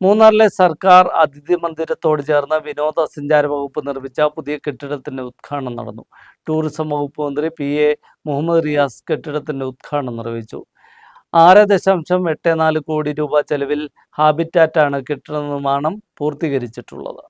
മൂന്നാറിലെ സർക്കാർ അതിഥി മന്ദിരത്തോട് ചേർന്ന് വിനോദസഞ്ചാര വകുപ്പ് നിർമ്മിച്ച പുതിയ കെട്ടിടത്തിന്റെ ഉദ്ഘാടനം നടന്നു. ടൂറിസം വകുപ്പ് മന്ത്രി PA മുഹമ്മദ് റിയാസ് കെട്ടിടത്തിന്റെ ഉദ്ഘാടനം നിർവഹിച്ചു. 6.84 കോടി രൂപ ചെലവിൽ ഹാബിറ്റാറ്റാണ് കെട്ടിട നിർമ്മാണം പൂർത്തീകരിച്ചിട്ടുള്ളത്.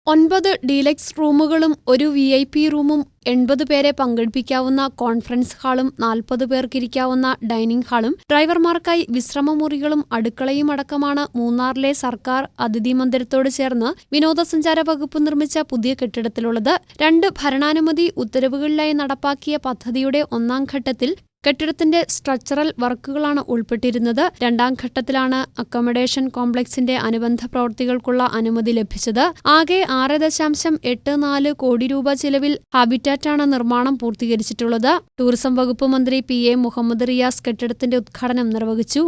9 ഡീലക്സ് റൂമുകളും ഒരു VIP റൂമും 80 പേരെ പങ്കെടുപ്പിക്കാവുന്ന കോൺഫറൻസ് ഹാളും 40 പേർക്കിരിക്കാവുന്ന ഡൈനിംഗ് ഹാളും ഡ്രൈവർമാർക്കായി വിശ്രമമുറികളും അടുക്കളയും അടക്കമാണ് മൂന്നാറിലെ സർക്കാർ അതിഥി മന്ദിരത്തോട് ചേർന്ന് വിനോദസഞ്ചാര വകുപ്പ് നിർമ്മിച്ച പുതിയ കെട്ടിടത്തിലുള്ളത്. 2 ഭരണാനുമതി ഉത്തരവുകളിലായി നടപ്പാക്കിയ പദ്ധതിയുടെ ഒന്നാം ഘട്ടത്തിൽ കെട്ടിടത്തിന്റെ സ്ട്രക്ചറൽ വർക്കുകളാണ് ഉൾപ്പെട്ടിരുന്നത്. രണ്ടാം ഘട്ടത്തിലാണ് അക്കോമഡേഷൻ കോംപ്ലക്സിന്റെ അനുബന്ധ പ്രവൃത്തികൾക്കുള്ള അനുമതി ലഭിച്ചത്. ആകെ 6.84 കോടി രൂപ ചെലവിൽ ഹാബിറ്റാറ്റാണ് നിർമ്മാണം പൂർത്തീകരിച്ചിട്ടുള്ളത്. ടൂറിസം വകുപ്പ് മന്ത്രി PA മുഹമ്മദ് റിയാസ് കെട്ടിടത്തിന്റെ ഉദ്ഘാടനം നിർവഹിച്ചു.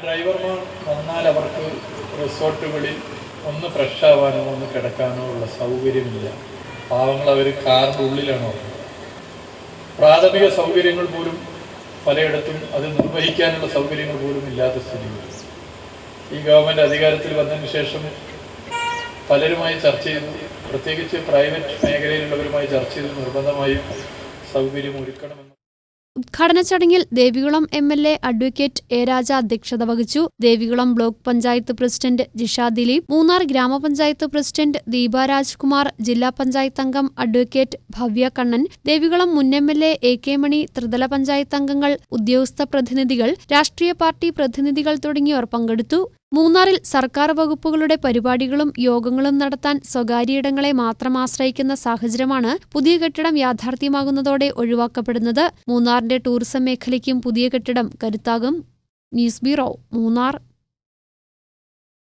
ഡ്രൈവർമാർ വന്നാൽ അവർക്ക് റിസോർട്ടുകളിൽ ഒന്ന് ഫ്രഷ് ആവാനോ ഒന്ന് കിടക്കാനോ ഉള്ള സൗകര്യമില്ല. പാവങ്ങൾ അവർ കാറിൻ്റെ ഉള്ളിലാണോ. പ്രാഥമിക സൗകര്യങ്ങൾ പോലും പലയിടത്തും അത് നിർവഹിക്കാനുള്ള സൗകര്യങ്ങൾ പോലും ഇല്ലാത്ത സ്ഥിതികൾ. ഈ ഗവൺമെൻറ് അധികാരത്തിൽ വന്നതിന് ശേഷം പലരുമായി ചർച്ച ചെയ്തു, പ്രത്യേകിച്ച് പ്രൈവറ്റ് മേഖലയിലുള്ളവരുമായി ചർച്ച ചെയ്ത് നിർബന്ധമായും സൗകര്യം ഒരുക്കണമെന്ന്. ഉദ്ഘാടന ചടങ്ങിൽ ദേവികുളം MLA അഡ്വക്കേറ്റ് A. രാജ അധ്യക്ഷത വഹിച്ചു. ദേവികുളം ബ്ലോക്ക് പഞ്ചായത്ത് പ്രസിഡന്റ് ജിഷ ദിലീപ്, മൂന്നാർ ഗ്രാമപഞ്ചായത്ത് പ്രസിഡന്റ് ദീപ രാജ്കുമാർ, ജില്ലാ പഞ്ചായത്ത് അംഗം അഡ്വക്കേറ്റ് ഭവ്യ കണ്ണൻ, ദേവികുളം മുൻ MLA AK മണി, ത്രിതല പഞ്ചായത്ത് അംഗങ്ങൾ, ഉദ്യോഗസ്ഥ പ്രതിനിധികൾ, രാഷ്ട്രീയ പാർട്ടി പ്രതിനിധികൾ തുടങ്ങിയവർ പങ്കെടുത്തു. മൂന്നാറിൽ സർക്കാർ വകുപ്പുകളുടെ പരിപാടികളും യോഗങ്ങളും നടത്താൻ സ്വകാര്യയിടങ്ങളെ മാത്രം ആശ്രയിക്കുന്ന സാഹചര്യമാണ് പുതിയ കെട്ടിടം യാഥാർത്ഥ്യമാകുന്നതോടെ ഒഴിവാക്കപ്പെടുന്നത്. മൂന്നാറിന്റെ ടൂറിസം മേഖലയ്ക്കും പുതിയ കെട്ടിടം കരുത്താകും. News bureau, Munnar.